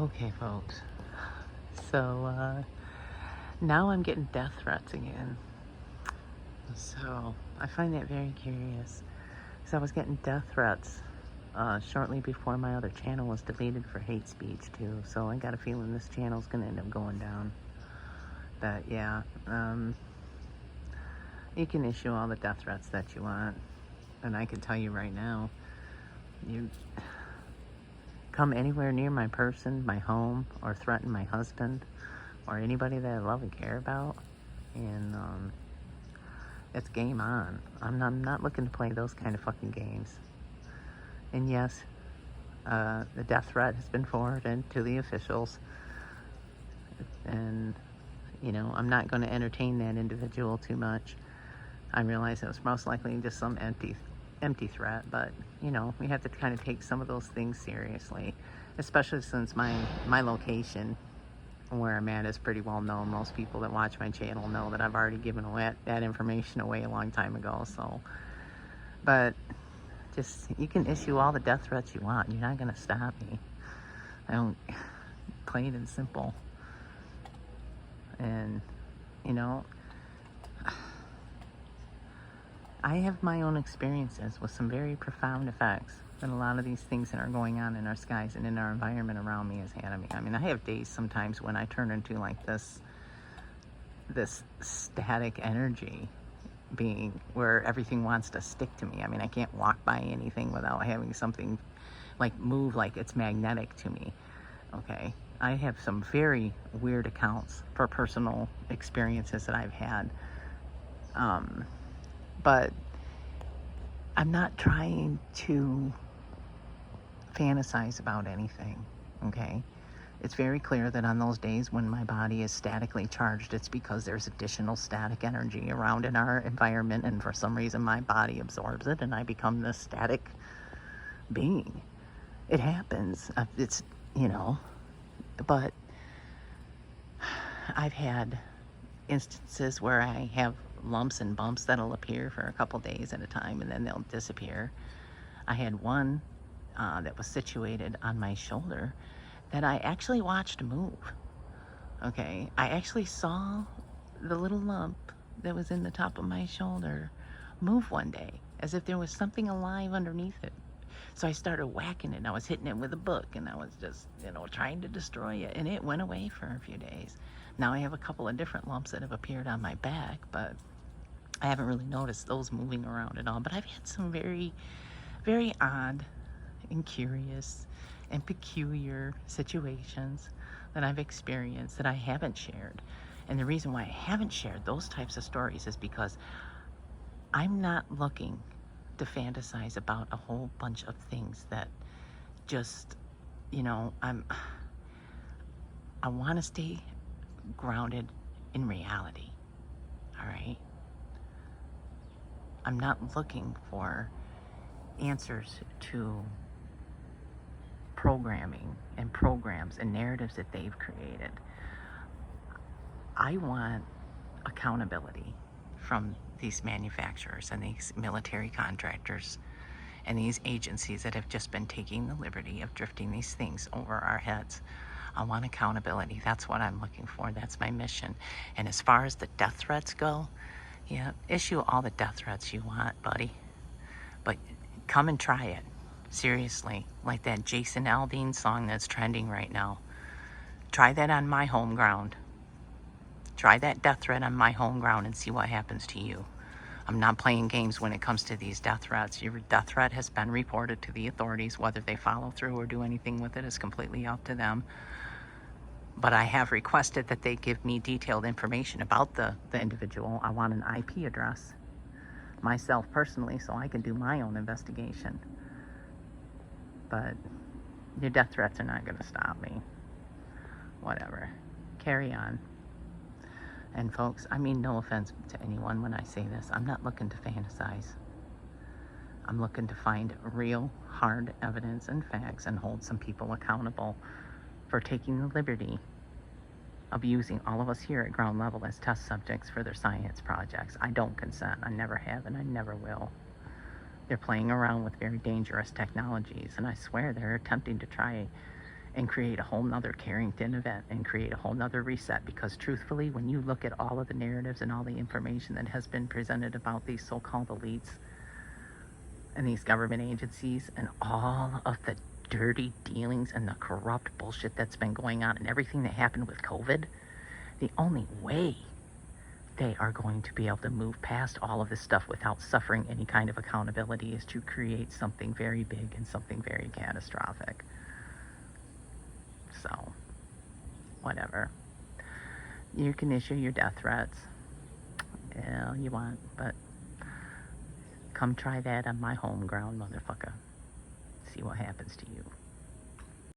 Okay, folks. So, now I'm getting death threats again. So, I find that very curious. So, I was getting death threats shortly before my other channel was deleted for hate speech, too. So, I got a feeling this channel's going to end up going down. But, yeah, you can issue all the death threats that you want. And I can tell you right now, you come anywhere near my person, my home, or threaten my husband, or anybody that I love and care about, and it's game on. I'm not looking to play those kind of fucking games. And yes, the death threat has been forwarded to the officials, and I'm not going to entertain that individual too much. I realize it was most likely just some empty threat, but we have to kind of take some of those things seriously, especially since my location where I'm at is pretty well known. Most people that watch my channel know that I've already given away that information away a long time ago. So, but just, you can issue all the death threats you want. You're not going to stop me. I don't, plain and simple. And, I have my own experiences with some very profound effects that a lot of these things that are going on in our skies and in our environment around me has had on me. I mean, I have days sometimes when I turn into like this static energy being where everything wants to stick to me. I mean, I can't walk by anything without having something like move, like it's magnetic to me. Okay, I have some very weird accounts for personal experiences that I've had. But I'm not trying to fantasize about anything, okay? It's very clear that on those days when my body is statically charged, it's because there's additional static energy around in our environment, and for some reason my body absorbs it and I become this static being. It happens. It's, but I've had instances where I have lumps and bumps that'll appear for a couple days at a time and then they'll disappear. I had one that was situated on my shoulder that I actually watched move. Okay, I actually saw the little lump that was in the top of my shoulder move one day, as if there was something alive underneath it. So I started whacking it, and I was hitting it with a book, and I was just, trying to destroy it, and it went away for a few days. Now I have a couple of different lumps that have appeared on my back, but I haven't really noticed those moving around at all. But I've had some very, very odd and curious and peculiar situations that I've experienced that I haven't shared. And the reason why I haven't shared those types of stories is because I'm not looking to fantasize about a whole bunch of things that just, I want to stay grounded in reality. All right? I'm not looking for answers to programming and programs and narratives that they've created. I want accountability from these manufacturers and these military contractors and these agencies that have just been taking the liberty of drifting these things over our heads. I want accountability. That's what I'm looking for. That's my mission. And as far as the death threats go, yeah, issue all the death threats you want, buddy. But come and try it. Seriously. Like that Jason Aldean song that's trending right now. Try that on my home ground. Try that death threat on my home ground and see what happens to you. I'm not playing games when it comes to these death threats. Your death threat has been reported to the authorities. Whether they follow through or do anything with it is completely up to them. But I have requested that they give me detailed information about the individual. I want an IP address myself personally so I can do my own investigation. But your death threats are not going to stop me. Whatever. Carry on. And folks, I mean no offense to anyone when I say this. I'm not looking to fantasize. I'm looking to find real, hard evidence and facts and hold some people accountable for taking the liberty of using all of us here at ground level as test subjects for their science projects. I don't consent. I never have and I never will. They're playing around with very dangerous technologies, and I swear they're attempting to try and create a whole nother Carrington event and create a whole nother reset. Because truthfully, when you look at all of the narratives and all the information that has been presented about these so-called elites and these government agencies and all of the dirty dealings and the corrupt bullshit that's been going on and everything that happened with COVID, the only way they are going to be able to move past all of this stuff without suffering any kind of accountability is to create something very big and something very catastrophic. So, whatever. You can issue your death threats all you want, but come try that on my home ground, motherfucker. See what happens to you.